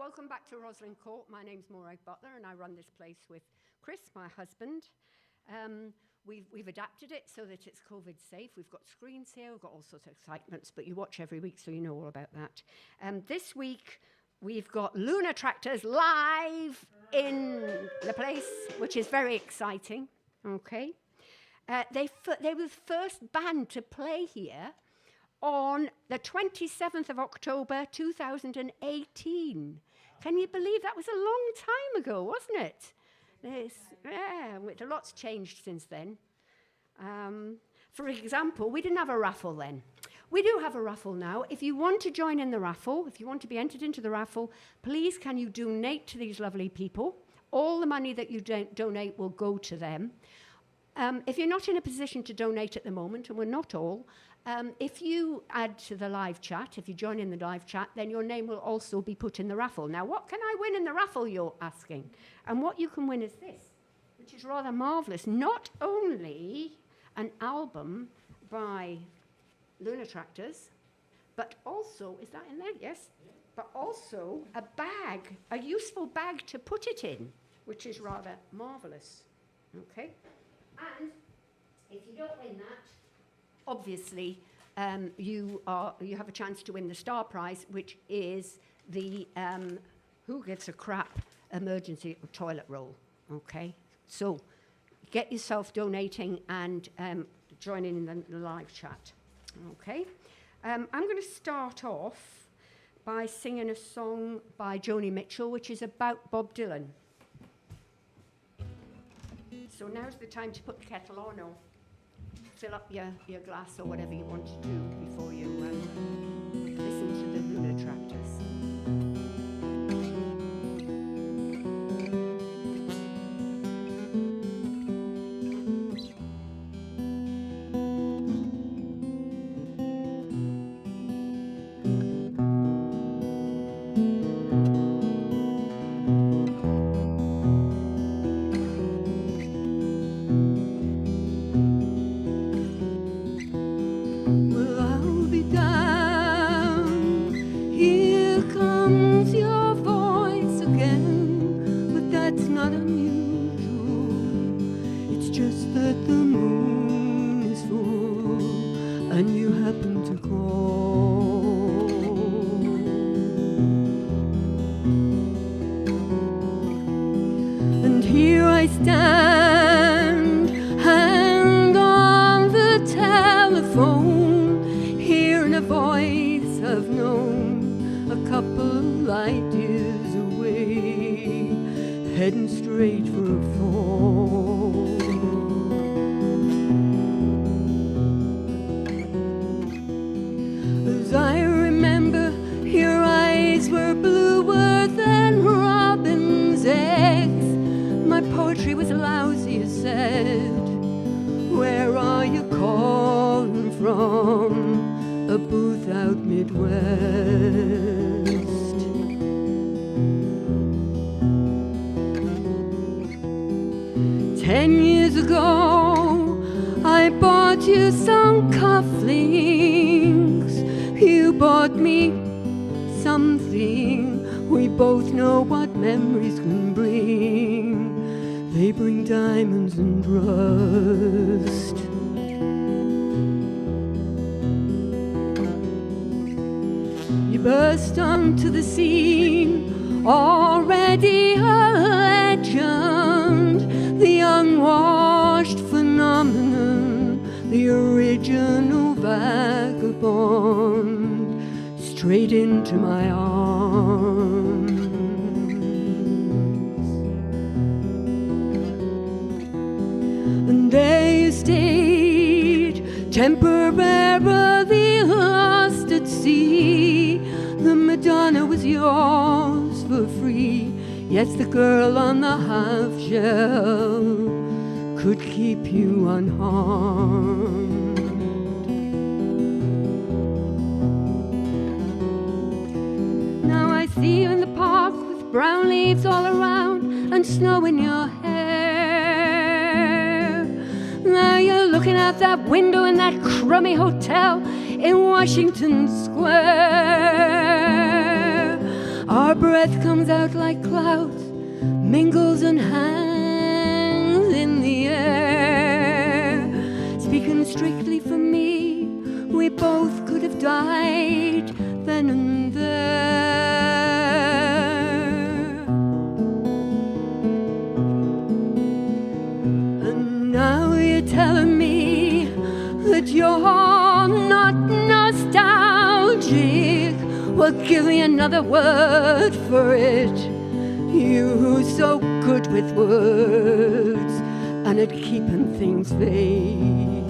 welcome back to Roslyn Court. My name's Maureen Butler and I run this place with Chris, my husband. We've adapted it so that it's COVID safe. We've got screens here, we've got all sorts of excitements, but you watch every week so you know all about that. This week we've got Lunatraktors live in the place, which is very exciting, okay? They were the first band to play here on the 27th of October, 2018. Can you believe that was a long time ago, wasn't it? A lot's changed since then. For example, we didn't have a raffle then. We do have a raffle now. If you want to join in the raffle, if you want to be entered into the raffle, please can you donate to these lovely people? All the money that you donate will go to them. If you're not in a position to donate at the moment, and we're not all, if you add to the live chat, if you join in the live chat, then your name will also be put in the raffle. Now, what can I win in the raffle, you're asking? And what you can win is this, which is rather marvellous. Not only an album by Lunatraktors, but also, is that in there? Yes. Yeah. But also a bag, a useful bag to put it in, which is rather marvellous. Okay? And if you don't win that, obviously, you have a chance to win the star prize, which is the Who Gives a Crap emergency toilet roll. Okay, so get yourself donating and joining in the live chat. Okay, I'm going to start off by singing a song by Joni Mitchell, which is about Bob Dylan. So now's the time to put the kettle on or fill up your glass or whatever you want to do before you listen to the Lunatraktors. Temporarily lost at sea, the Madonna was yours for free. Yes, the girl on the half shell could keep you unharmed. Now I see you in the park with brown leaves all around and snow in your hair. Now you're looking out that window in that crummy hotel in Washington Square. Our breath comes hangs out like clouds, mingles and hangs in the air. Speaking strictly for me, we both could have died then and there. And now you're telling me that you're not nostalgic. Well, give me another word for it. You who's so good with words and at keeping things vague.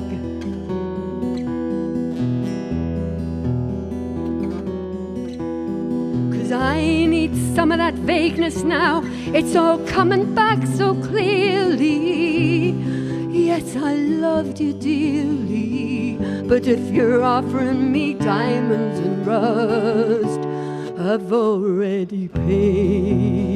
'Cause I need some of that vagueness now. It's all coming back so clearly. Yes, I loved you dearly, but if you're offering me diamonds and rust, I've already paid.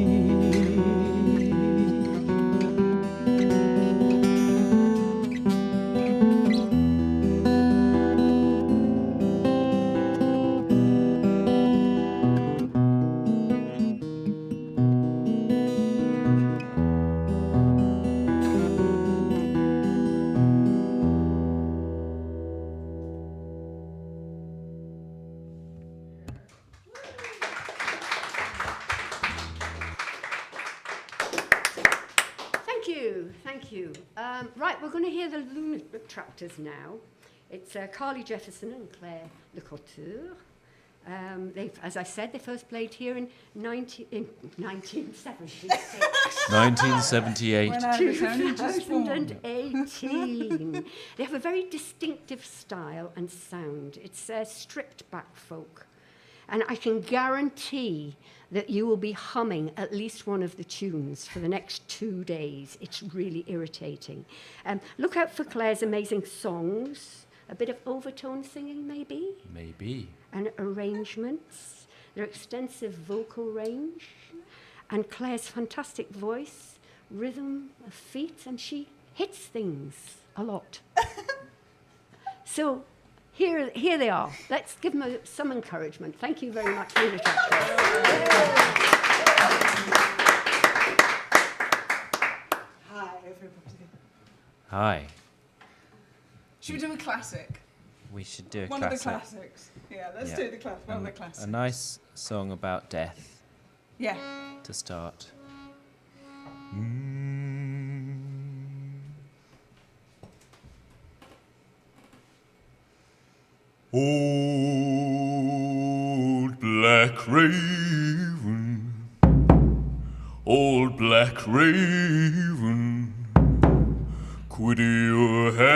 Thank you. Right, we're going to hear the Lunatraktors now. It's Carly Jefferson and Claire Lecoultre. As I said, they first played here in 1976. 1978. 2018. They have a very distinctive style and sound. It's stripped back folk. And I can guarantee that you will be humming at least one of the tunes for the next 2 days. It's really irritating. Look out for Claire's amazing songs, a bit of overtone singing maybe. Maybe. And arrangements, their extensive vocal range, and Claire's fantastic voice, rhythm of feet, and she hits things a lot. So, here they are. Let's give them some encouragement. Thank you very much, Lunatraktors. Hi, everybody. Hi. Should we do a classic? We should do a One classic. of the classics. Yeah, let's do the classic. One of the classics. A nice song about death Yeah. to start. Old black raven, old black raven, quit your hanging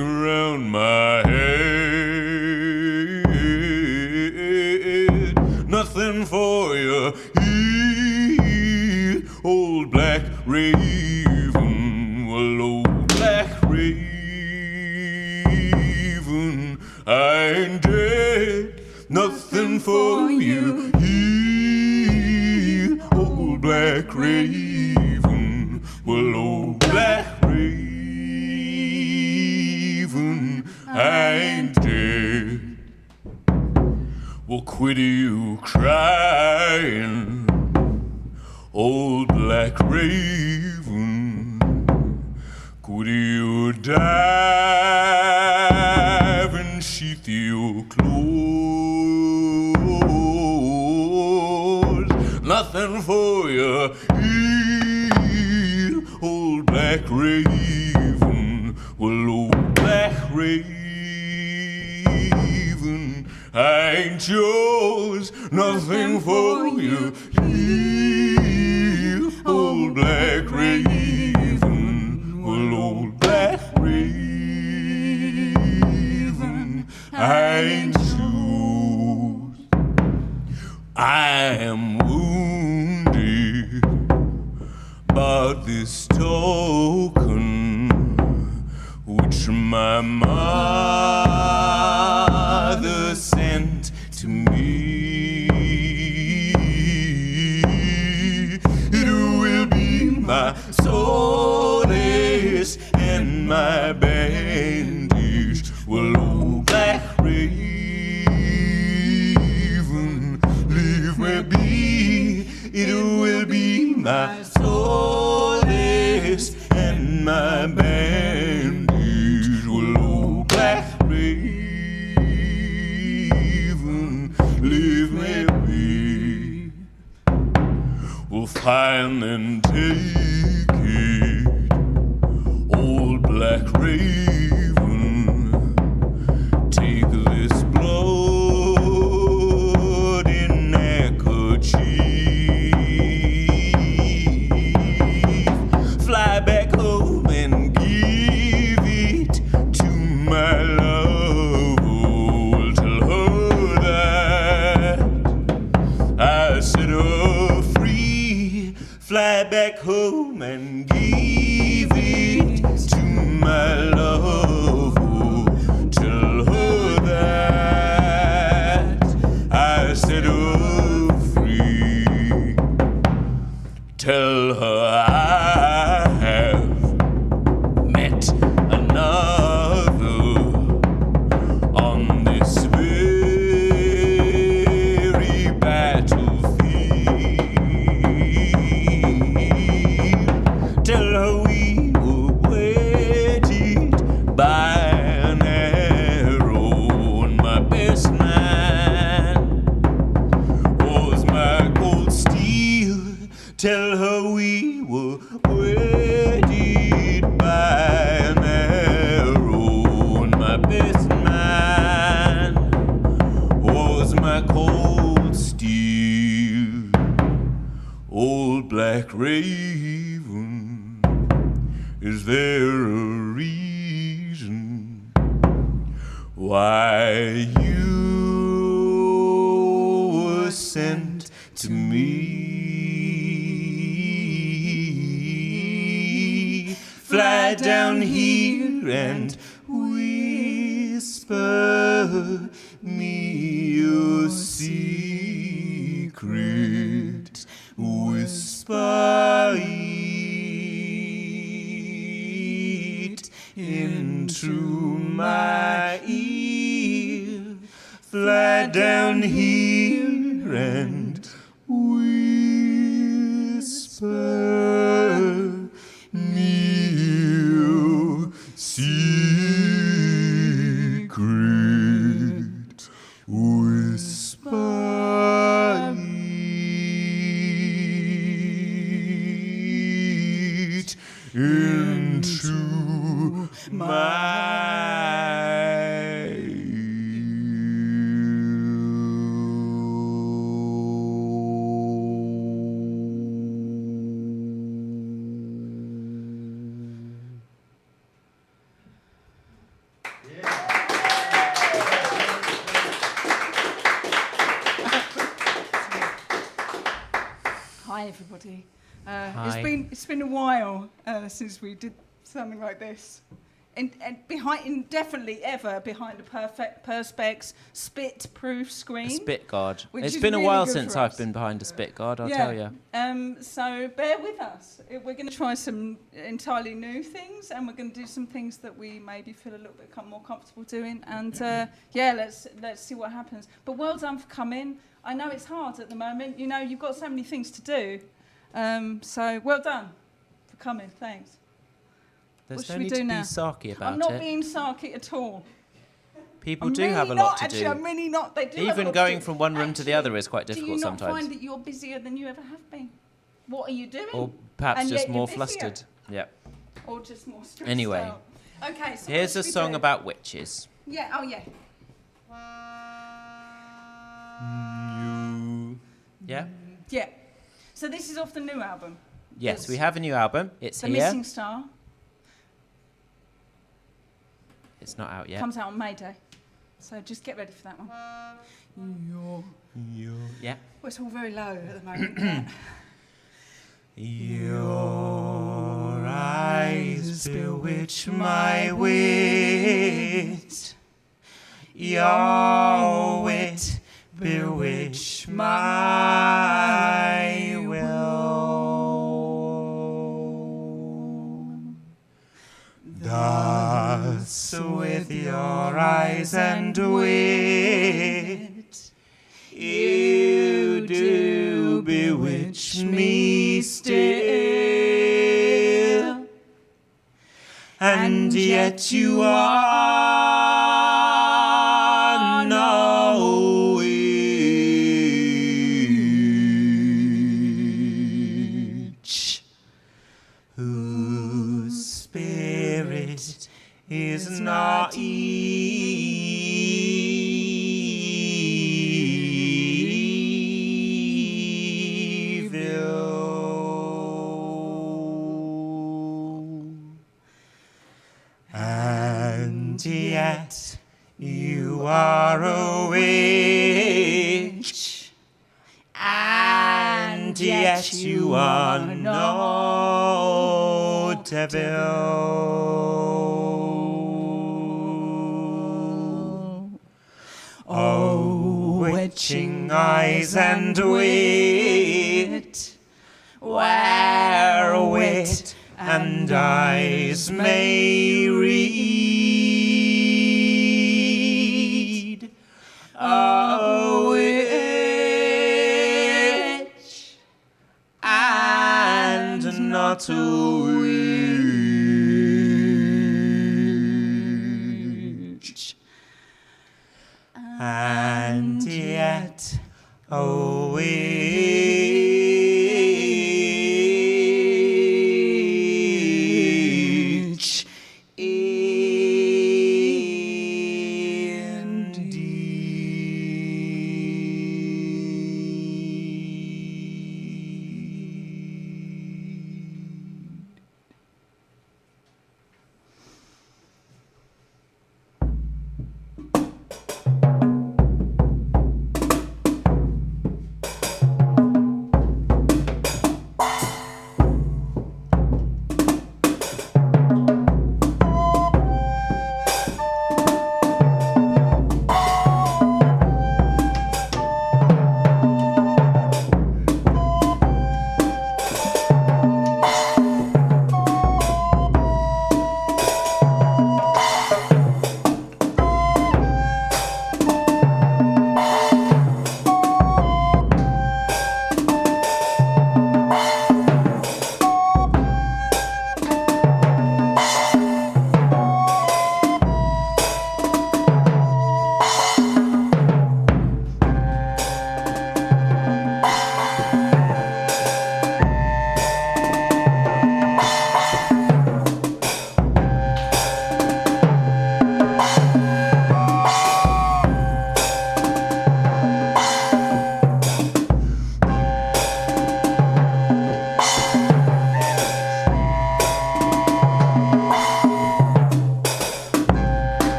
around my head. Nothing for you, old black raven. Well, old black raven, I ain't dead, nothing for you, old black raven. Well, old black raven, I ain't dead. Well, quit you crying, old black raven. Quit you dive and sheath your clothes. Nothing for you, old black raven. Well, old black raven, I ain't yours. Nothing for you, old black raven. Well, old black raven, I ain't yours. I am wounded by this token which my mother sent to me. It will be my solace and my bandage. Well, old black raven, my solace and my bandage. Well, old black raven, leave me be. We'll find and take it, old black raven. Take this blood in neckerchief. Fly back home and give it to my love. Oh, tell her that I set her free. Fly back home and give it to my love. Oh, tell her that I set her free. Tell her I have met another on this very battlefield. Tell her we were wedded by an arrow, and my best man was my cold steel. Tell her we were wedded by an arrow, and my best man was my cold steel. Old black raven, is there a reason why you were sent to me? Fly down here and whisper me your secret. Whisper it into my ear. Fly down here and whisper me your secret. Whisper it into my Hi, everybody. Hi. It's been a while since we did something like this, and definitely ever behind a perfect perspex spit-proof screen. A spit guard. Which It's is been a really while good since for I've us. been behind a spit guard, I'll Yeah. tell you. So bear with us. We're going to try some entirely new things, and we're going to do some things that we maybe feel a little bit more comfortable doing. And let's see what happens. But well done for coming. I know it's hard at the moment. You know, you've got so many things to do. So well done for coming. Thanks. There's What no should we need do to be now? sarky about I'm not it. being sarky at all. People I'm do really have a not, lot to actually, do. I'm really not. They do have a Even lot going to do. from one room to the Actually, other is quite do difficult you not sometimes. find that you're busier than you ever have been? What are you doing? Or perhaps And just yet more you're busier. flustered. Yeah. Or just more stressed Anyway. out? Okay, so Here's what a should we song do? about witches. Yeah, oh yeah. Yeah? Yeah. So this is off the new album. Yes, It's we have a new album. It's The here. Missing Star. It's not out yet. Comes out on May Day. So just get ready for that one. Yeah. Well, it's all very low at the moment. Your eyes bewitch my wit. Your wit bewitch my will. Thus with your eyes and wit, you do bewitch me still. yet you are no witch, whose spirit is not evil. And yet you are a witch, and yet you are no devil. Oh, witching eyes and wit, where wit and eyes may read. A witch and not a witch, and yet a witch indeed.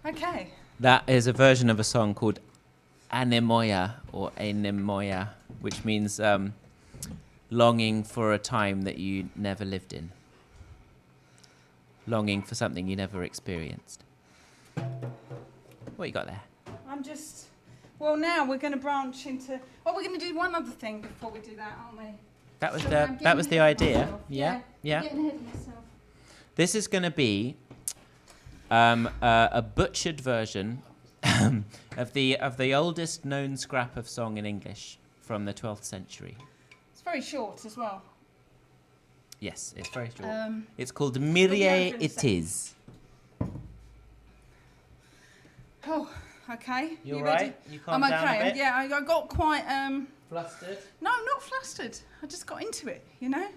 Okay. That is a version of a song called Anemoya or Anemoya, which means longing for a time that you never lived in. Longing for something you never experienced. What you got there? I'm just... Well, now we're going to branch into... Well, we're going to do one other thing before we do that, aren't we? That was Sorry, I'm the getting ahead of idea. myself. Yeah. Getting ahead of myself. This is going to be a butchered version of the oldest known scrap of song in English from the 12th century. It's very short as well. Yes, it's very short. It's called We'll be Mirie over in a It second. Is. Oh, Okay. You all ready? right? You calmed I'm down a okay. bit? Yeah, I got quite. Flustered? No, not flustered. I just got into it. You know.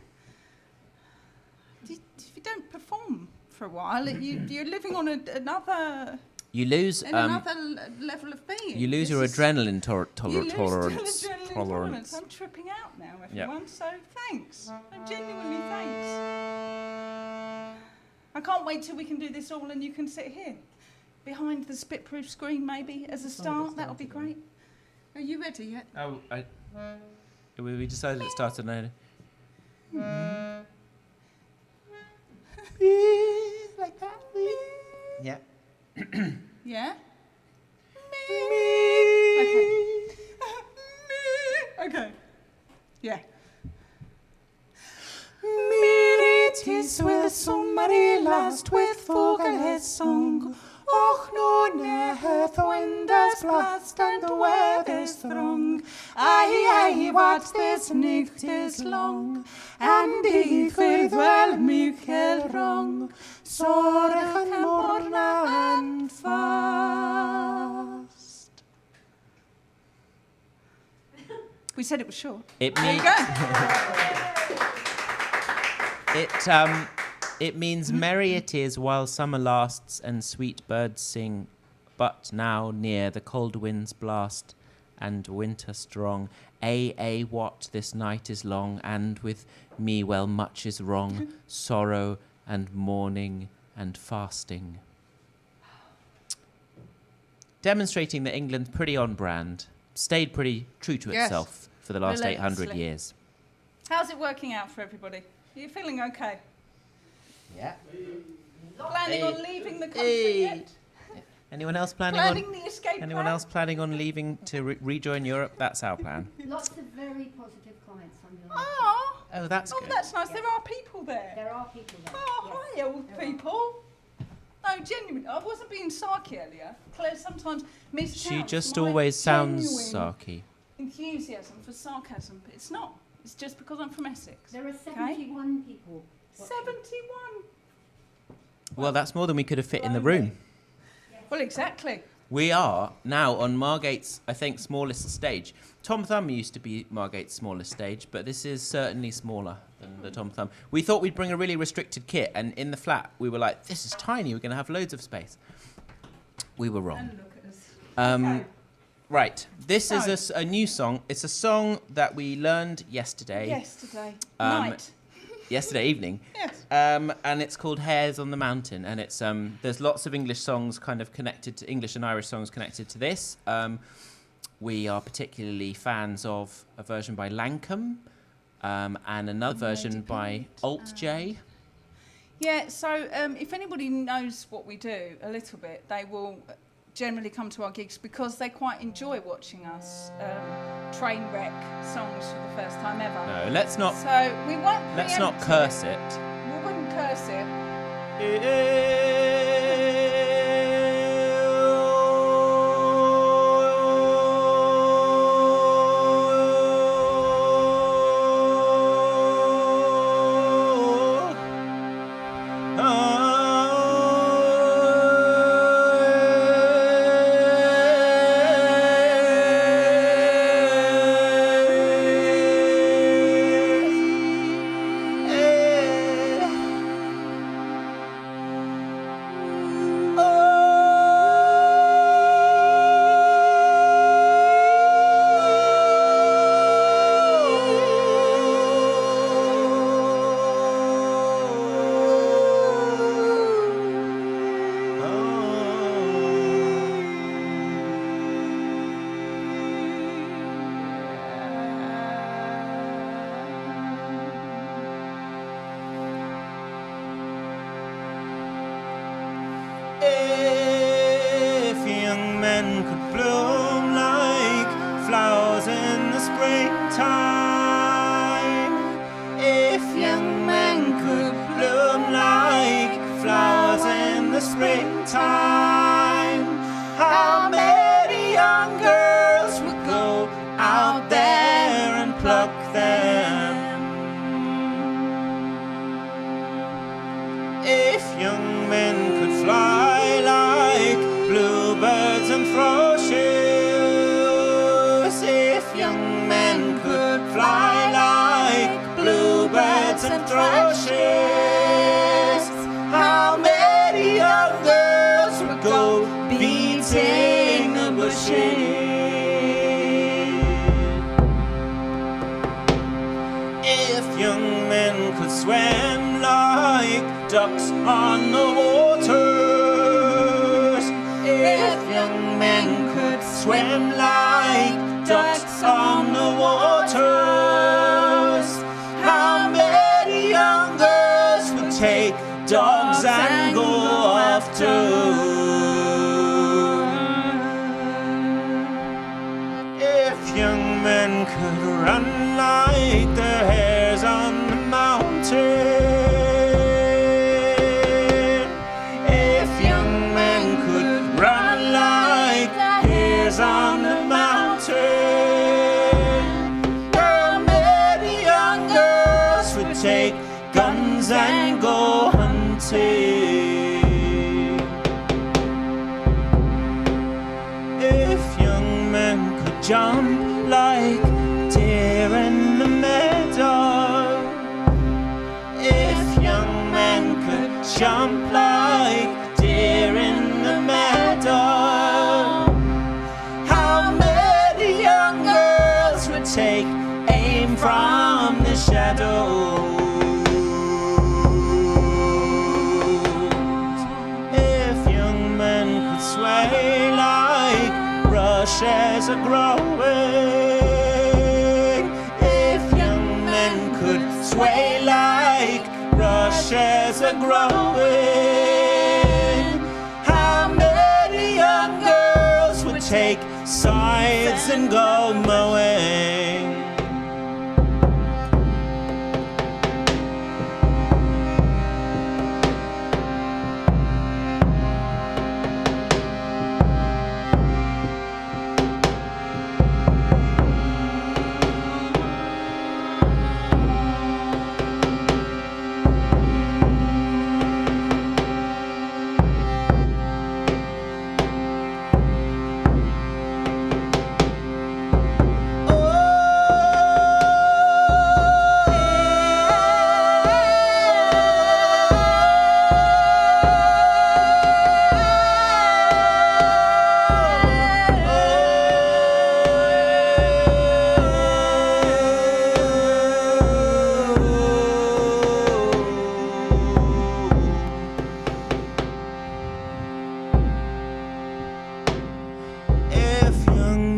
If you don't perform for a while, you're living on another. You lose another level of being. you lose This your is- adrenaline you lose tolerance. adrenaline tolerance. I'm tripping out now, everyone. So thanks. Genuinely thanks. I can't wait till we can do this all and you can sit here, behind the spit-proof screen, maybe as a start. That'll be great. Are you ready yet? Oh, we decided it started now. Like that. Yeah. Yeah. Okay. Okay. Yeah. Meritis with somebody lost with fågelhästsång. Och nu heth winders blast and the weather's throng. Aj, what this night is long. And if it well mycket wrong. Sorgen morna and fast. We said it was short. It There you means go. it means merry it is while summer lasts and sweet birds sing, but now near the cold winds blast and winter strong. What this night is long, and with me well much is wrong, sorrow and mourning and fasting. Demonstrating that England's pretty on brand, stayed pretty true to Yes. itself for the last 800 Relentlessly. years. How's it working out for everybody? Are you feeling okay? Yeah. Planning on leaving the country yet? Anyone else planning Planning the escape Anyone plan? else planning on leaving to rejoin Europe? That's our plan. Lots of very positive comments on your Oh, Oh, that's oh, good. that's nice. There are people there. There are people there. Oh, yes. hi, old people. No, genuinely, I wasn't being sarky earlier. Claire sometimes miscounts She just my always sounds genuine sarky. enthusiasm for sarcasm, but it's not. It's just because I'm from Essex. There are 71 people. watching. 71. Well, that's more than we could have fit in the room. Well, exactly. We are now on Margate's, I think, smallest stage. Tom Thumb used to be Margate's smallest stage, but this is certainly smaller than the Tom Thumb. We thought we'd bring a really restricted kit, and in the flat, we were like, this is tiny, we're going to have loads of space. We were wrong. And look at us. Um, Right, this So- is a new song. It's a song that we learned yesterday. Yesterday Um, night. Yesterday evening. Yes. And it's called Hares on the Mountain, and it's there's lots of English songs kind of connected to English and Irish songs connected to this. We are particularly fans of a version by Lankum, and another version by Alt J. Yeah, so if anybody knows what we do a little bit, they will generally come to our gigs because they quite enjoy watching us train wreck songs for the first time ever. No, let's not So we won't preempt curse it. We wouldn't curse it. If young men could bloom like flowers in the springtime, if young men could bloom like flowers in the springtime, how many young girls would go out there and pluck them? If young men could fly like bluebirds and throw swim like ducks on the waters. If young men could swim like ducks on the waters, how many young girls would take dogs and go off too? If young men could run like the hares on the mountain, if young men could run like the hares on the mountain, how many young girls would take guns and go hunting? If young men could jump like deer in the meadow, if young men could jump like deer in the meadow, how many young girls would take aim from the shadows? If young men could sway like rushes are growing, if young men could sway like rushes are growing, how many young girls would take scythes and go mowing?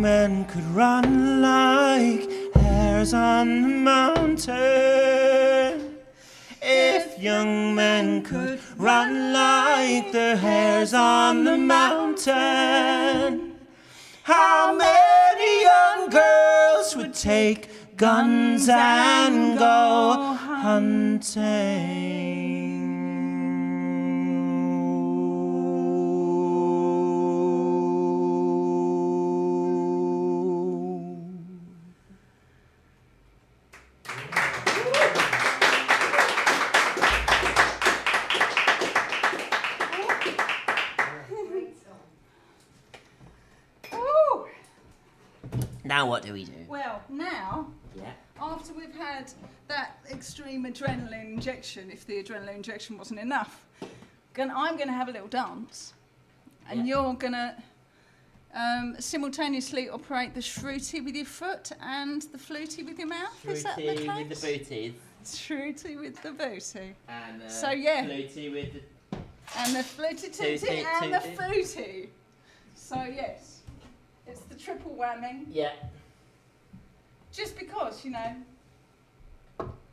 Men could run like hares on the mountain, if young men could run like the hares on the mountain, how many young girls would take guns and go hunting? Now what do we do? Well, now, Yeah. after we've had that extreme adrenaline injection, if the adrenaline injection wasn't enough, I'm going to have a little dance, and you're going to simultaneously operate the shruti with your foot and the flutie with your mouth. Is that the case? With the booties. Shruti with the booty. And So, yeah. flutie with the... And the flutie tootie Tootie, and the tootie. footie. So, yes, it's the triple whammy. Yeah. Just because, you know,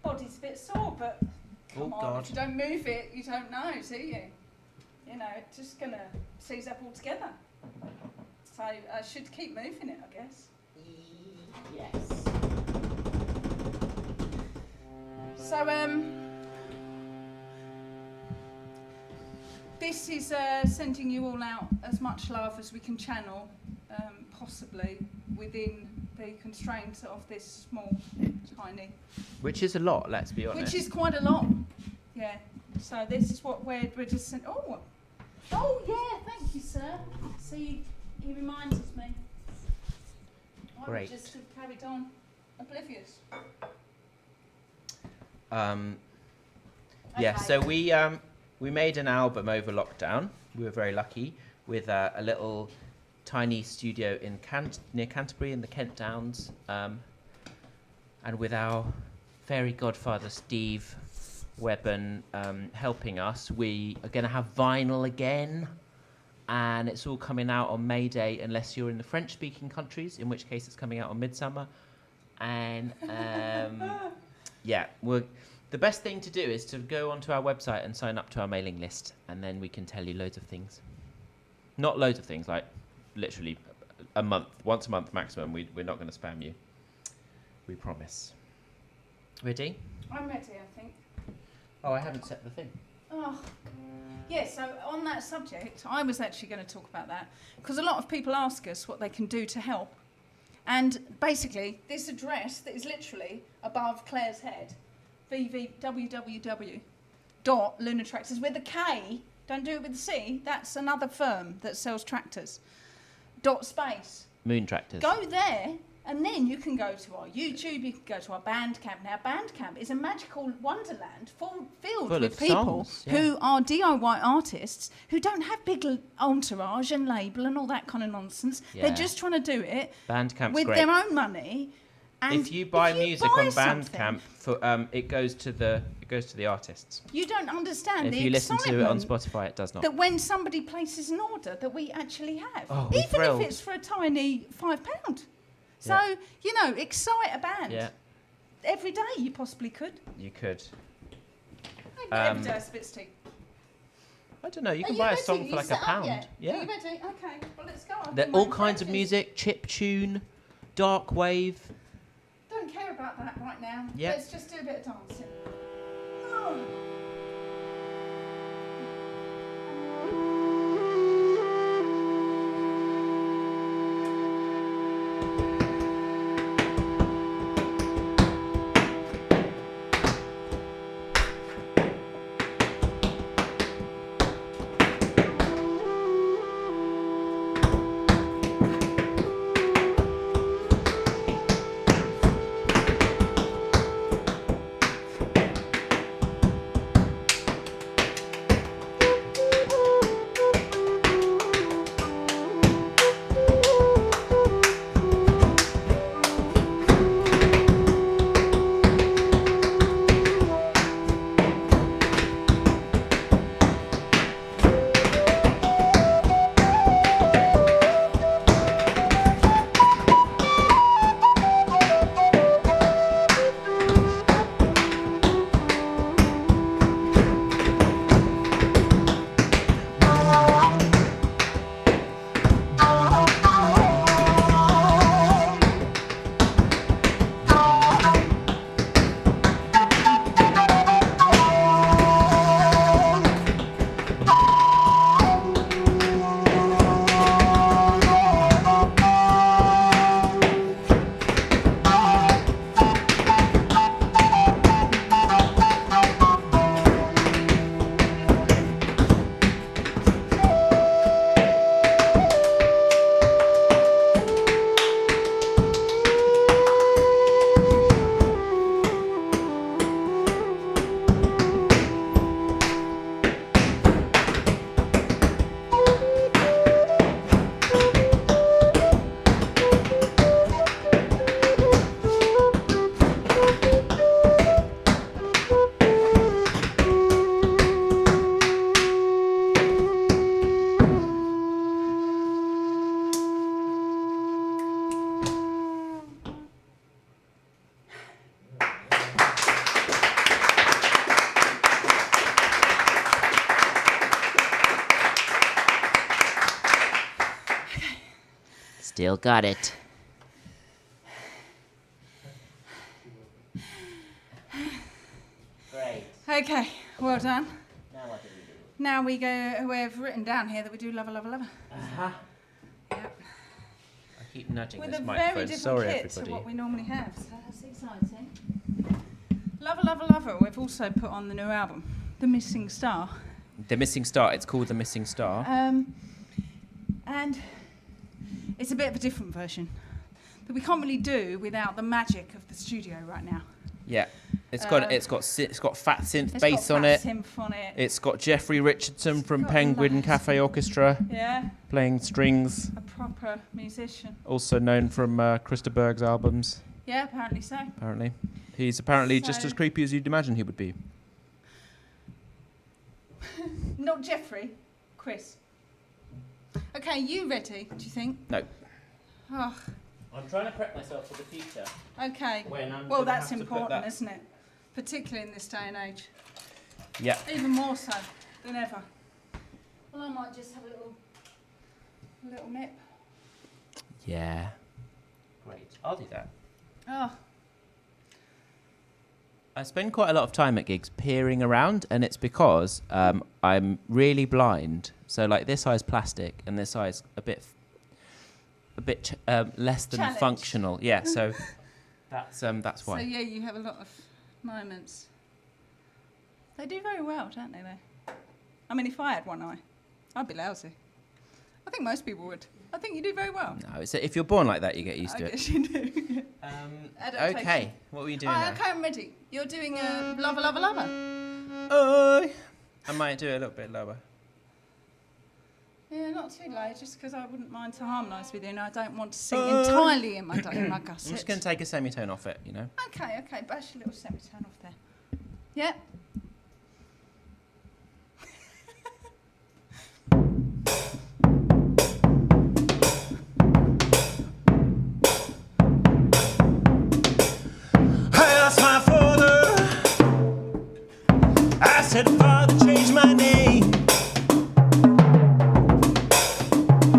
body's a bit sore, but come on, God. if you don't move it, you don't know, do you? You know, it's just going to seize up altogether. So I should keep moving it, I guess. Yes. So, this is sending you all out as much love as we can channel, possibly within the constraints of this small, tiny. Which is a lot, let's be honest. Which is quite a lot. Yeah. So this is what we're just saying. Oh yeah, thank you, sir. See, he reminded me. I would Great. just have carried on oblivious. Yeah, Okay. so we made an album over lockdown. We were very lucky with a little tiny studio in near Canterbury in the Kent Downs, and with our fairy godfather Steve Webben helping us. We are going to have vinyl again, and it's all coming out on May Day, unless you're in the French-speaking countries, in which case it's coming out on Midsummer. And yeah, the best thing to do is to go onto our website and sign up to our mailing list, and then we can tell you loads of things. Not loads of things, like literally a month, once a month maximum. We're not going to spam you. We promise. Ready? I'm ready, I think. Oh, I haven't set the thing. Oh, yeah, so on that subject, I was actually going to talk about that, because a lot of people ask us what they can do to help. And basically, this address that is literally above Claire's head, www.Lunatraktors, with a K, don't do it with a C, that's another firm that sells tractors, .space. Moon tractors. Go there, and then you can go to our YouTube, you can go to our Bandcamp. Now, Bandcamp is a magical wonderland filled with people songs, yeah. who are DIY artists who don't have big entourage and label and all that kind of nonsense. Yeah. They're just trying to do it Bandcamp's with great. their own money. And If you buy music on something, Bandcamp, it goes to the artists. you don't understand If the you listen to it on excitement Spotify, it does not. that when somebody places an order that we actually have, Oh, we're even thrilled. if it's for a tiny £5. So, Yeah. you know, excite a band. Yeah, Every day you possibly could. you could. Every day it's a bit steep. I don't know. You Are can you buy a ready? song You for like a set up pound. yet? Are Yeah. you ready? Okay, well, let's go. I've There been all waiting for kinds of ages. music: chip tune, dark wave. Don't care about that right now. Yeah. Let's just do a bit of dancing. Oh. Still got it. Great. Okay, well done. Now what do we do? Now we go, we've written down here that we do Lover, Lover, Lover. Uh-huh. Yep. I keep nudging With this a very microphone. different Sorry, kit everybody. to what we normally have. So that's exciting. Lover, Lover, Lover, we've also put on the new album, The Missing Star. The Missing Star. It's called The Missing Star. And it's a bit of a different version that we can't really do without the magic of the studio right now. Yeah. It's got fat synth It's bass got on fat it. synth on it. It's got Jeffrey Richardson from got Penguin loads. Cafe Orchestra Yeah, playing strings, a proper musician. also known from Krista Berg's albums, Yeah, apparently so. apparently. He's apparently just So- as creepy as you'd imagine he would be. Not Jeffrey. Chris. Okay, you ready, do you think? No. Oh, I'm trying to prep myself for the future. okay. When I'm Well, gonna that's have to put important, that- isn't it? Particularly in this day and age. Yeah. Even more so than ever. Well, I might just have a little nip. Yeah. Great. I'll do that. Oh, I spend quite a lot of time at gigs peering around, and it's because I'm really blind. So like this eye's plastic, and this eye's a bit less than Challenged. functional. Yeah. So that's so why. yeah, you have a lot of moments. They do very well, don't they? I mean, if I had one eye, I'd be lousy. I think most people would. I think you do very well. No, it's if you're born like that, you get used to I it. guess you do. Adaptation. Okay. What were you doing now? Okay, I'm ready. You're doing a lover, lover, lover. I might do it a little bit lower. Yeah, not too low, just because I wouldn't mind to harmonise with you, and I don't want to sing entirely in my gusset. I'm just going to take a semitone off it, you know. Okay, bash a little semitone off there. Yeah. I asked my father, I said, Father, change my name.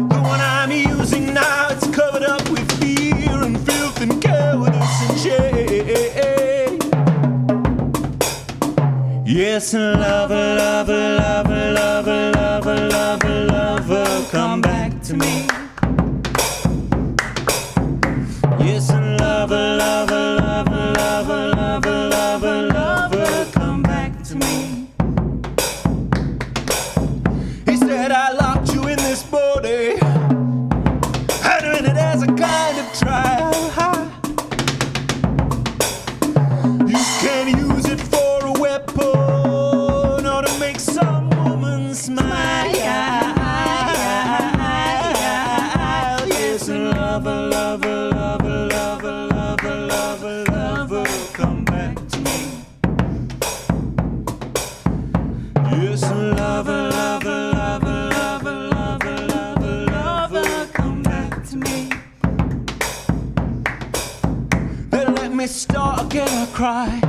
The one I'm using now, it's covered up with fear and filth and cowardice and shame. Yes, lover, lover, lover, lover, lover, lover, lover, come back to me. Yes, lover, lover, lover, lover, lover, lover, lover, come back to me. He said, I locked you in this body, I doing it as a kind of trial. You can use it for a weapon or to make some woman smile. Yes, lover, lover, lover, lover, lover, lover, lover, come back to me. Yes, lover, lover, lover, lover, lover, lover, lover, come back to me. Then let me start again, I cry.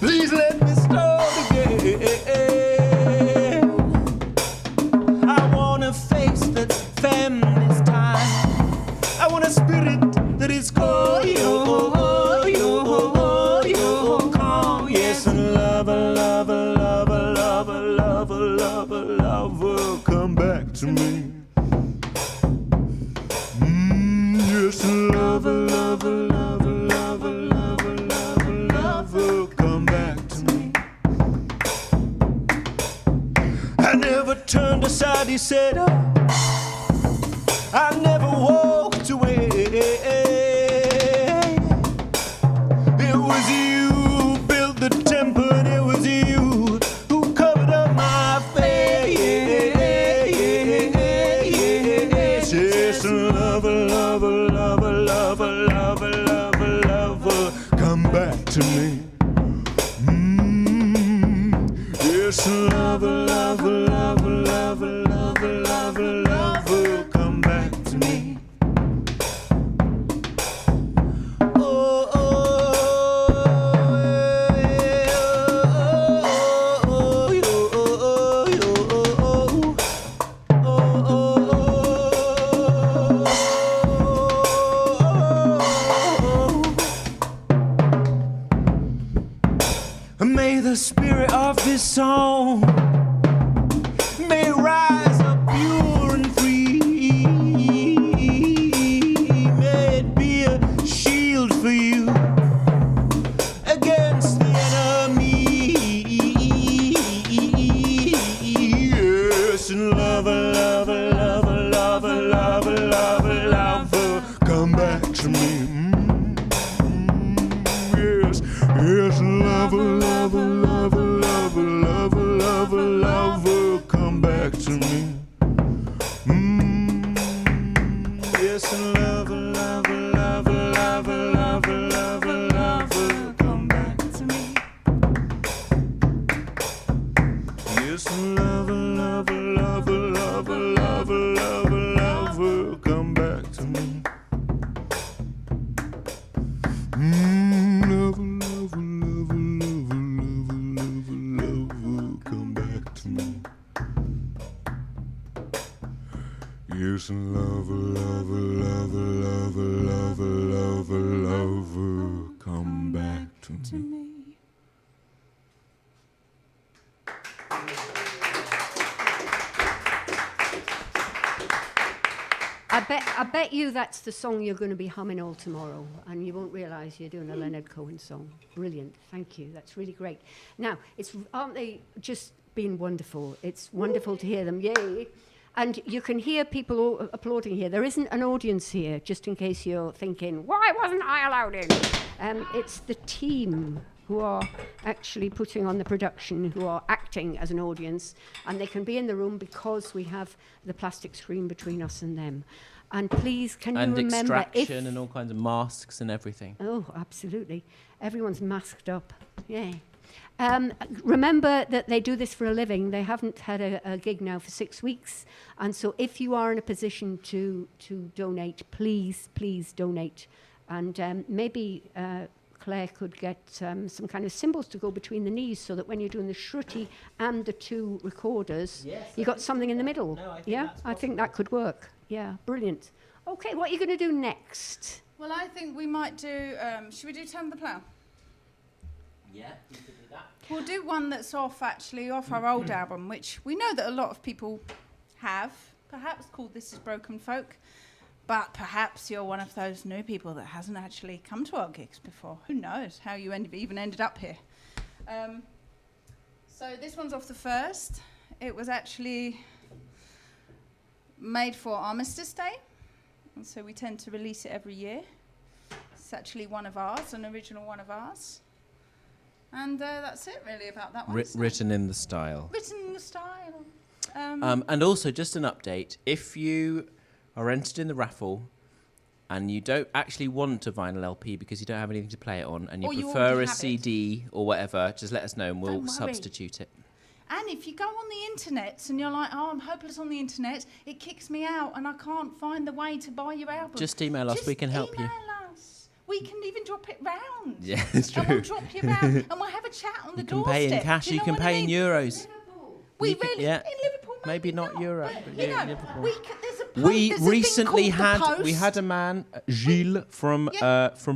Please let me start again. I want a face that's feminist time. I want a spirit that is cold, calm. Yes, and lover, lover, lover, lover, lover, lover, lover, come back to me. Yes, lover, lover, lover, lover, lover, lover, lover, come back to me. I never turned aside, he said, I never walked away. It was you who built the temple, and it was you who covered up my face. Yes, lover, lover, lover, lover, lover, lover, lover, come back to me. Yes, lover, lover, lover, lover, lover, lover, lover, come back to me. Oh, oh, may the spirit of this song may rise up pure and free. May it be a shield for you against the enemy. Yes, and lover, lover, lover, lover, lover, lover, lover, come back to me. Yes, yes, lover, lover, lover, lover, lover, lover, Yes, lover, lover, lover, lover, lover, lover, lover, come back to me. Lover, lover, lover, lover, lover, lover, lover, come back to me. Yes, lover, lover, lover, lover, lover, lover, lover, come back to me. I bet you that's the song you're going to be humming all tomorrow, and you won't realise you're doing a Leonard Cohen song. Brilliant, thank you. That's really great. Now, aren't they just been wonderful? It's wonderful to hear them. Yay! And you can hear people all applauding here. There isn't an audience here, just in case you're thinking, why wasn't I allowed in? It's the team who are actually putting on the production, who are acting as an audience, and they can be in the room because we have the plastic screen between us and them. And please, can you remember... And extraction and all kinds of masks and everything. Oh, absolutely. Everyone's masked up. Yay. Remember that they do this for a living. They haven't had a gig now for 6 weeks. And so if you are in a position to donate, please donate. And maybe Claire could get some kind of cymbals to go between the knees so that when you're doing the shruti and the two recorders, you got something in the middle. No, I think that could work. Yeah, brilliant. Okay, what are you going to do next? Well, I think we might do... should we do Turn the Plough? Yeah, you could do that. We'll do one that's off our old album, which we know that a lot of people have, perhaps called This Is Broken Folk, but perhaps you're one of those new people that hasn't actually come to our gigs before. Who knows how you even ended up here. So this one's off the first. It was actually made for Armistice Day, and so we tend to release it every year. It's actually one of ours, an original one of ours. And that's it, really, about that one. Written in the style. Written in the style. And also, just an update. If you are entered in the raffle and you don't actually want a vinyl LP because you don't have anything to play it on and you prefer a CD or whatever, just let us know and we'll substitute it. And if you go on the internet and you're like, oh, I'm hopeless on the internet, it kicks me out and I can't find the way to buy your album. Just email us, we can help you. Email us. We can even drop it round. Yeah, it's true. And we'll drop you round and we'll have a chat on the doorstep. You can pay in cash, you can pay in euros. We in Liverpool, maybe not Euro, but you know, Liverpool. We recently had a man, Gilles from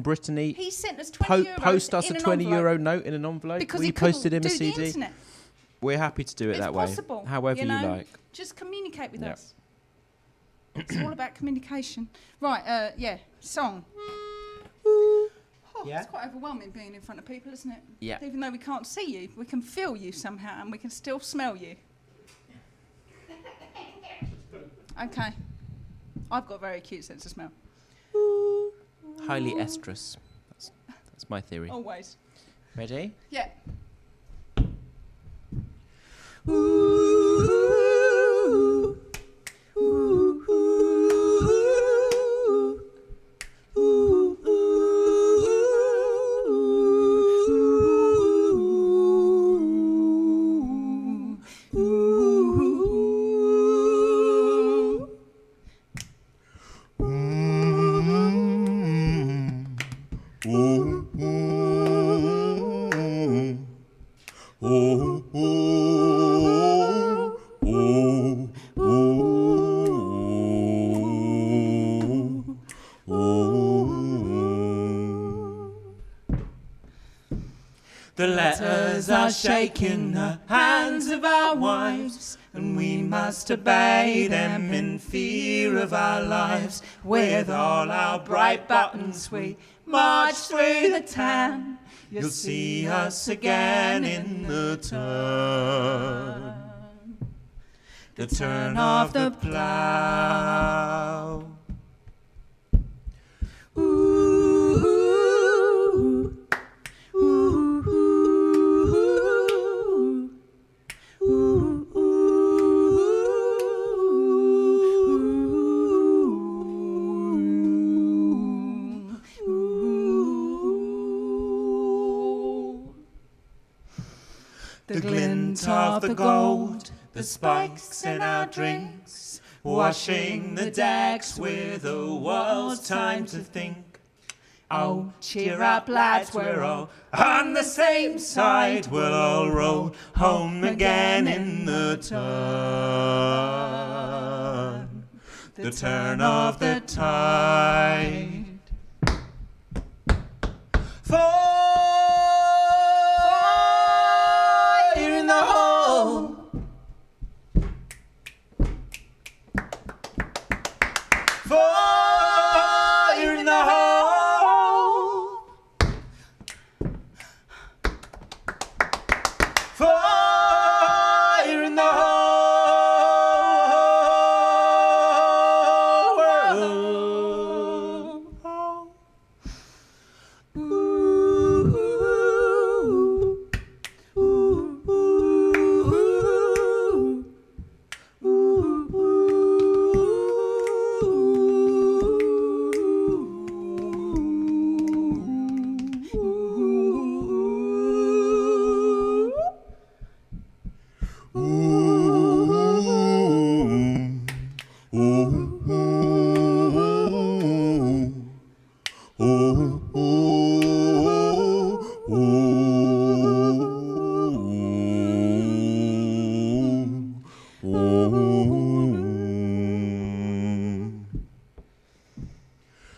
Brittany. He sent us 20 euros post us in a an 20 envelope euro note in an envelope. because we posted him a CD. We're happy to do it that way. Possible, however you like. Just communicate with us. It's all about communication. Right, song. It's quite overwhelming being in front of people, isn't it? Yeah. Even though we can't see you, we can feel you somehow and we can still smell you. Okay. I've got a very cute sense of smell. Highly estrus. That's my theory. Always. Ready? Yeah. The letters are shaking the hands of our wives, and we must obey them in fear of our lives. With all our bright buttons we march through the town. You'll see us again in the turn of the plough. the glint of the gold, the spikes in our drinks, washing the decks with a world's time to think. Oh, cheer up, lads, we're all on the same side. We'll all roll home again in the turn of the tide. Fire in the hole. Fire in the hole. Fire in the whole world.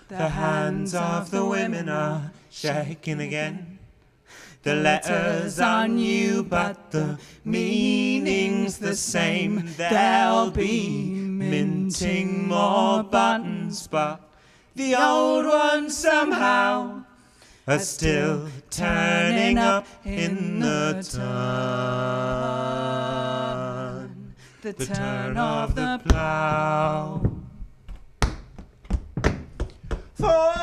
The hands of the women are shaking again. The letters are new, but the meaning's the same. They'll be minting more buttons, but the old ones somehow are still turning up in the turn of the plough. Fire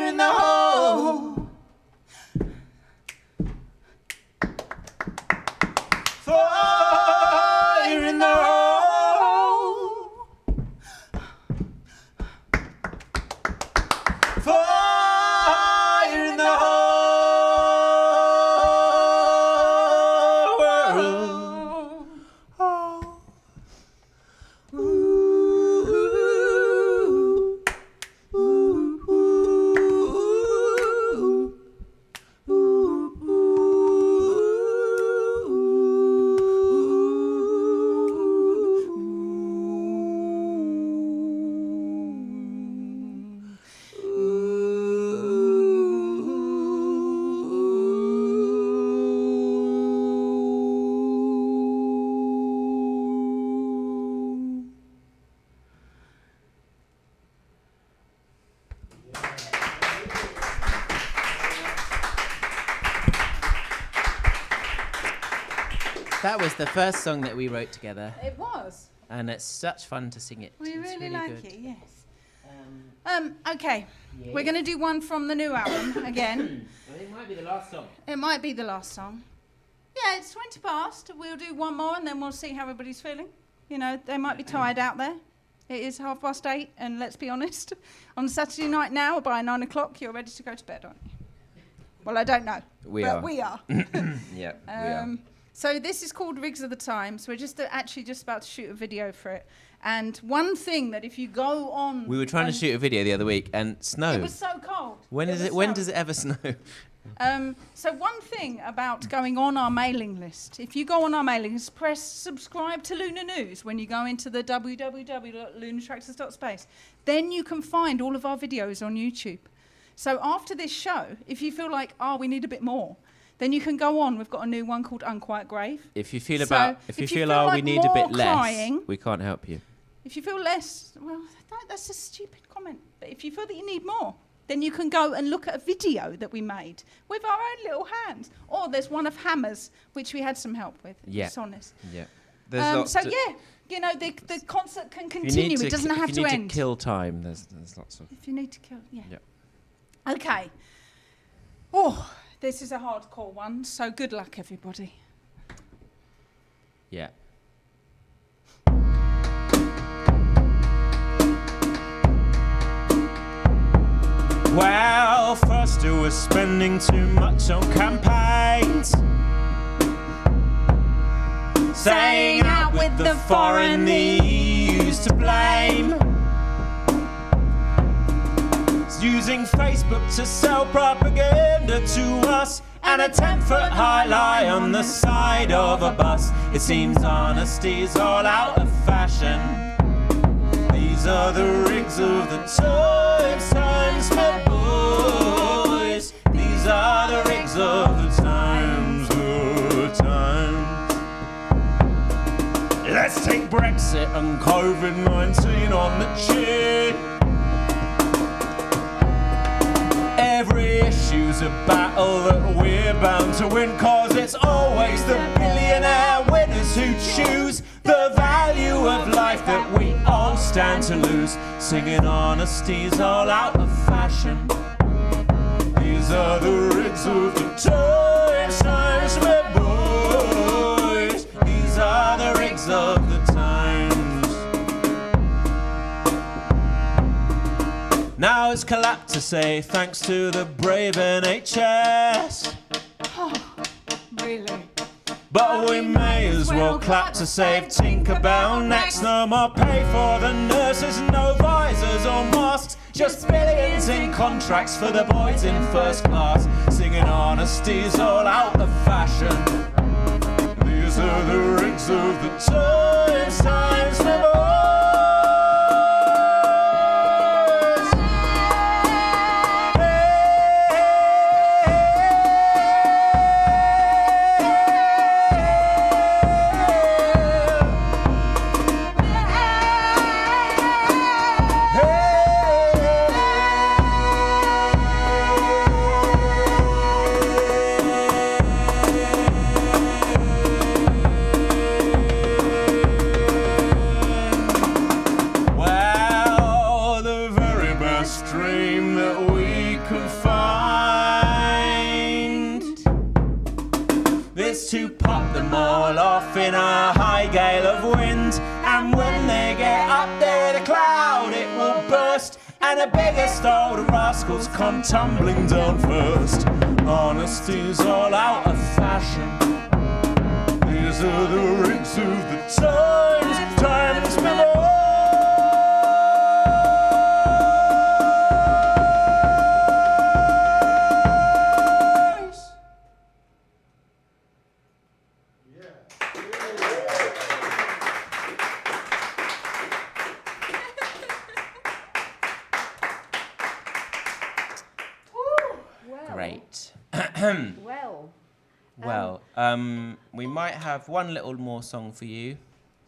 in the hole. Fire in the hole. Fire in the whole world. That was the first song that we wrote together, It was. and it's such fun to sing it. We It's really like good. it, yes. Okay, we're going to do one from the new album again. I think it might be the last song. It might be the last song. Yeah, it's 20 past. We'll do one more and then we'll see how everybody's feeling. You know, they might be tired out there. It is 8:30, and let's be honest, on Saturday night now, by 9 o'clock, you're ready to go to bed, aren't you? Well, I don't know. We but are. we are. Yeah, we are. So this is called Rigs of the Times. We're just actually just about to shoot a video for it. And one thing that if you go on... We were trying to shoot a video the other week, and snow. It was so cold. When was does it ever snow? So one thing about going on our mailing list, if you go on our mailing list, press subscribe to Lunar News when you go into the www.lunatraktors.space. Then you can find all of our videos on YouTube. So after this show, if you feel like, we need a bit more, then you can go on. We've got a new one called Unquiet Grave. If you feel So if you if you feel feel we like need a bit more less, crying- we can't help you. If you feel less, well, that's a stupid comment. But if you feel that you need more, then you can go and look at a video that we made with our own little hands. Or there's one of Hammer's, which we had some help with. Yeah. It's honest. Yeah. You know, the concert can continue. It doesn't have to If you need end. to kill time, there's lots of... If you need to kill, yeah. Yeah. Okay. Oh, this is a hardcore one, so good luck, everybody. Yeah. Well, first still we're spending too much on campaigns. Staying out with the foreign EU's to blame. Using Facebook to sell propaganda to us, and a 10-foot high lie on the side of a bus. It seems honesty's all out of fashion. These are the rigs of the times, my boys. These are the rigs of the times, Let's take Brexit and COVID-19 on the chin. Every issue's a battle that we're bound to win, 'cause it's always the billionaire winners who choose the value of life that we all stand to lose. Singing honesty's all out of fashion. These are the rigs of the times, my boys. These are the rigs of the times. Now it's collapsed to say thanks to the brave NHS. Really? But we may as well clap to save Tinkerbell next. No more pay for the nurses, no visors or masks. Just billions in contracts for the boys in first class. Singing honesty's all out of fashion. These are the rigs of the times, my boys. To pop them all off in a high gale of wind, and when they get up there the cloud it will burst, and the biggest old rascals come tumbling down first. Honesty's all out of fashion. These are the rigs of the times below. Great. Well, we might have one little more song for you.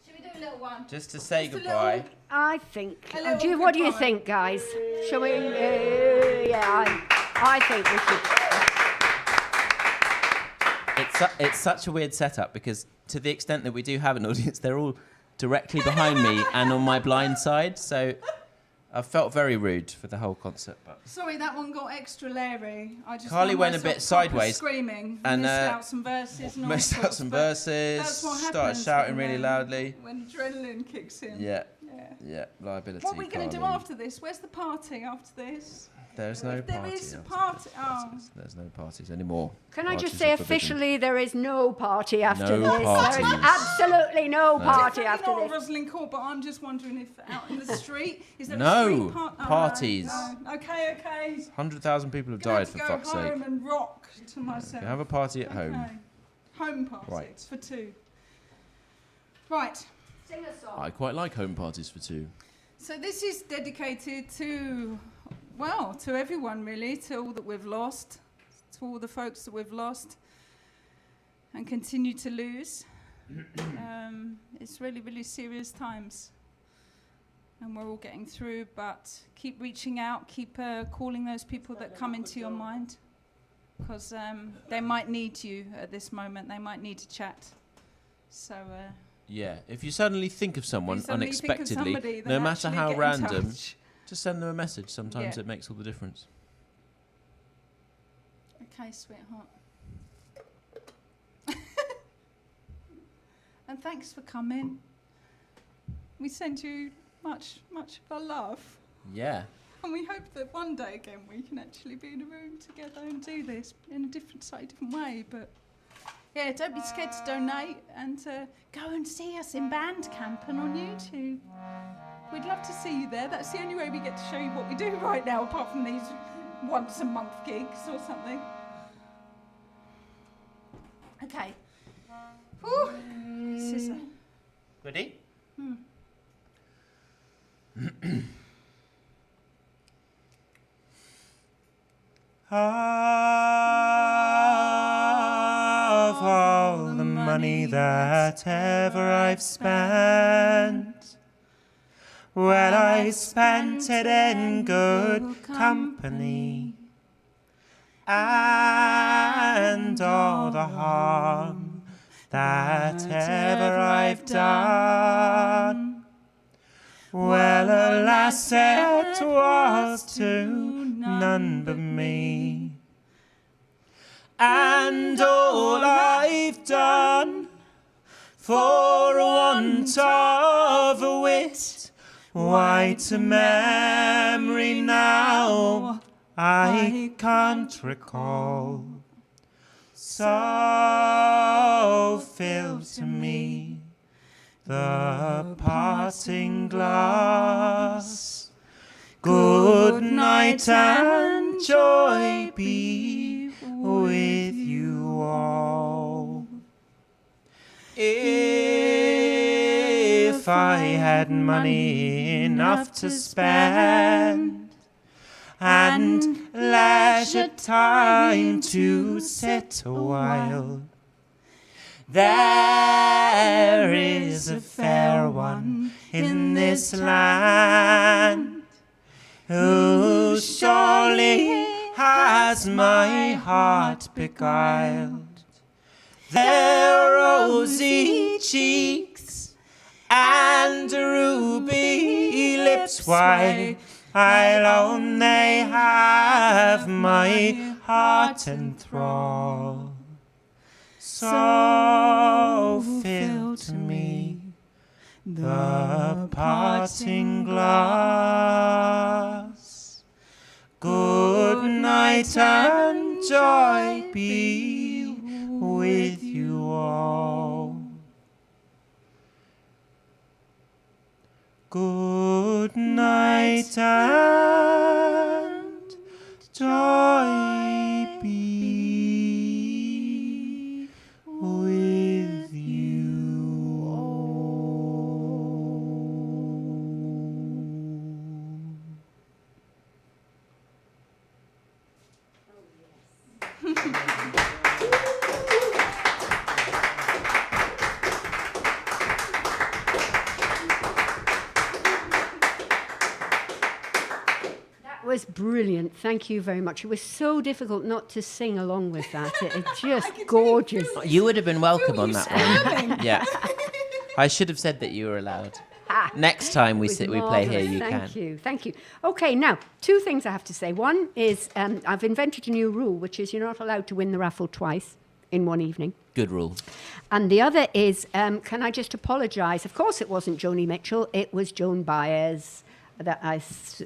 Should we do a little one? Just to say goodbye. I think. A little What do you goodbye. think, guys? Shall we? I think we should. It's such a weird setup because to the extent that we do have an audience, they're all directly behind me and on my blind side. So I felt very rude for the whole concert. But Sorry, that one got extra leery. I just Carly found went a myself bit sideways screaming, and, missed out some verses, and all messed up sorts, some but verses, that's what started happens shouting when, really loudly. when adrenaline kicks in. Yeah, Yeah. liability. What are we going to do Carly. after this? Where's the party after this? There's no If there party. is a after party- this. oh. There's no parties anymore. Can I just Parties say are forbidden. officially there is no party after No this? There is parties. absolutely no party Definitely after not this. Rosalind Court, but I'm just wondering if out in the street is there No, a street parties. No. Okay. 100,000 people have Gonna died have for to fuck's go sake. home and rock to myself. Have a party at home. Okay. Home party Right. for two. Right. Sing a song. I quite like home parties for two. So this is dedicated to, well, to everyone really, to all that we've lost, to all the folks that we've lost and continue to lose. It's really, really serious times. And we're all getting through, but keep reaching out, keep calling those people that come into your mind, because they might need you at this moment. They might need to chat. So Yeah, if you suddenly think of someone if you suddenly think of unexpectedly, somebody, then no matter actually how get in random, touch. just send them a message. Sometimes Yeah. it makes all the difference. Okay, sweetheart. And thanks for coming. We send you much of our love. Yeah. And we hope that one day again we can actually be in a room together and do this in a slightly different way. But yeah, don't be scared to donate and go and see us in Bandcamp and on YouTube. We'd love to see you there. That's the only way we get to show you what we do right now, apart from these once a month gigs or something. Okay. Whew. Scissor. Ready? Of all the money that ever I've spent, well, I spent it in good company, and all the harm that ever I've done, well, alas, it was to none but me. And all I've done for want of a wit, why to memory now I can't recall. So fill to me the parting glass. Good night and joy be with you all. If I had money enough to spend and leisure time to sit a while, there is a fair one in this land who surely has my heart beguiled. Their rosy cheeks and ruby lips, why, I'll own they have my heart enthralled. So fill to me the parting glass. Good night and joy be with you all. Good night and joy be with you all. Was brilliant. Thank you very much. It was so difficult not to sing along with that. It's just gorgeous. You would have been welcome on that one. Yeah. I should have said that you were allowed. Next time we play here, you can. Thank you. Okay, now, two things I have to say. One is I've invented a new rule, which is you're not allowed to win the raffle twice in one evening. Good rule. And the other is, can I just apologise? Of course it wasn't Joni Mitchell, it was Joan Baez.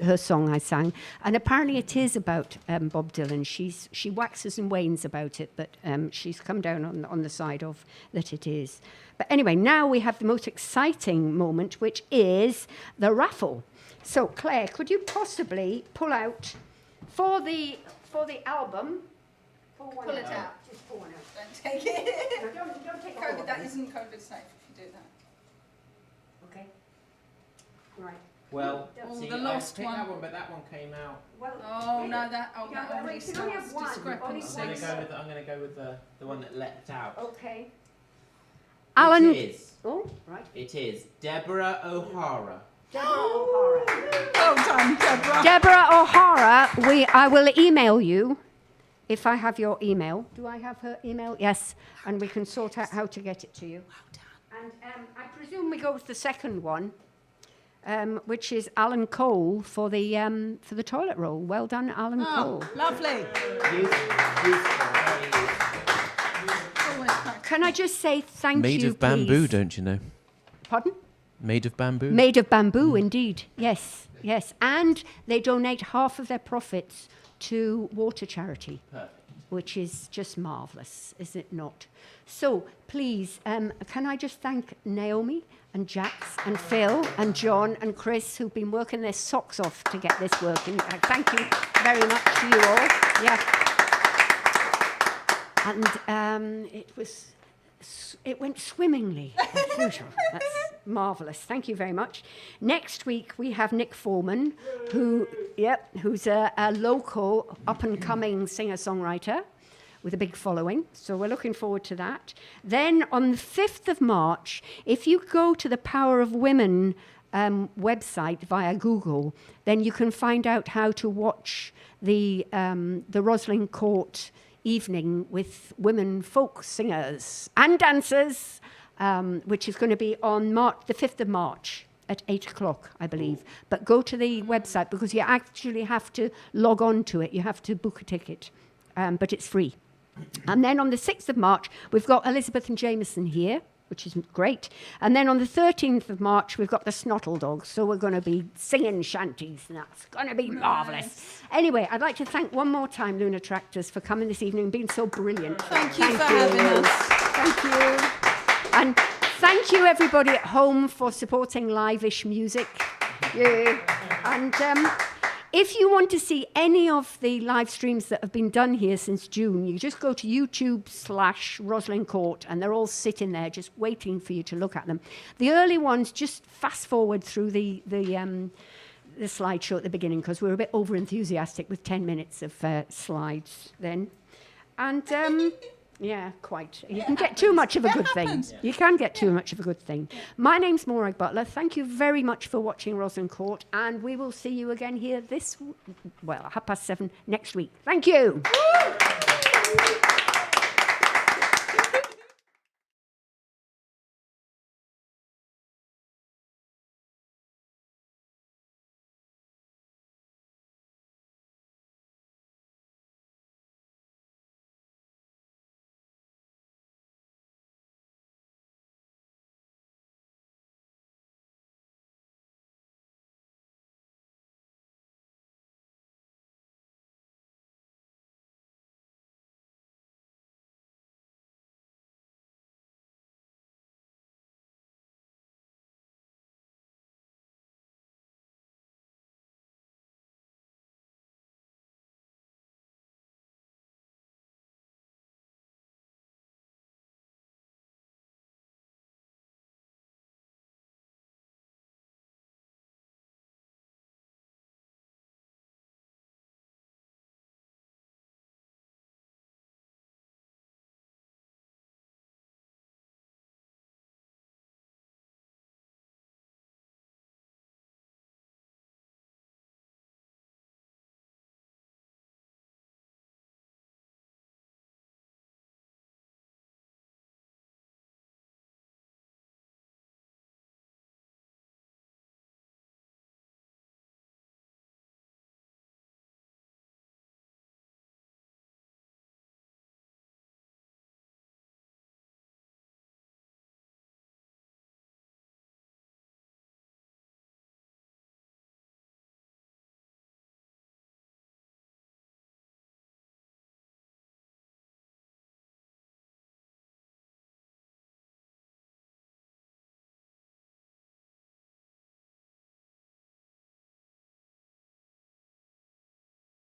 Her song I sang, and apparently it is about Bob Dylan. She waxes and wanes about it, but she's come down on the side of that it is. But anyway, now we have the most exciting moment, which is the raffle. So Claire, could you possibly pull out for the album? Pull it out. Just pull one out. Don't take it. No, don't take all of That it. isn't COVID safe if you do that. Okay. Right. Well, see, the lost one. That one, but that one came out. Well, Oh no, that Yeah, but only you can only have starts one. discrepancies. Only one. I'm going to go with the one that leapt out. Okay. Alan. It is. Oh, right. It is Deborah O'Hara. Deborah O'Hara. Well done, Deborah. Deborah O'Hara, I will email you if I have your email. Do I have her email? Yes. And we can sort out how to get it to you. Well done. And I presume we go with the second one, which is Alan Cole for the toilet roll. Well done, Alan Cole. Lovely. Can I just say thank Made you, of bamboo, please? don't you know? Pardon? Made of bamboo? Made of bamboo, indeed. Yes, yes. And they donate half of their profits to water charity. Perfect. Which is just marvellous, is it not? So, please, can I just thank Naomi and Jax and Phil and John and Chris, who've been working their socks off to get this working. Thank you very much to you all. Yeah. And it went swimmingly, as usual. That's marvellous. Thank you very much. Next week, we have Nick Foreman, who's a local, up-and-coming singer-songwriter with a big following. So we're looking forward to that. Then on the 5th of March, if you go to the Power of Women website via Google, then you can find out how to watch the Roslyn Court evening with women folk singers and dancers, which is going to be on the 5th of March at 8 o'clock, I believe. But go to the website because you actually have to log on to it. You have to book a ticket, but it's free. And then on the 6th of March, we've got Elizabeth and Jameson here, which is great. And then on the 13th of March, we've got the Snottle Dogs. So we're going to be singing shanties, and that's going to be marvellous. Anyway, I'd like to thank one more time Lunatraktors for coming this evening and being so brilliant. Thank you for having us. Thank you. And thank you, everybody at home, for supporting live-ish music. Yeah. And if you want to see any of the live streams that have been done here since June, you just go to YouTube/Roslyn Court, and they're all sitting there just waiting for you to look at them. The early ones, just fast forward through the slideshow at the beginning because we were a bit over-enthusiastic with 10 minutes of slides then. And yeah, quite. You can get too much of a good thing. You can get too much of a good thing. My name's Morag Butler. Thank you very much for watching Roslyn Court, and we will see you again here 7:30 next week. Thank you.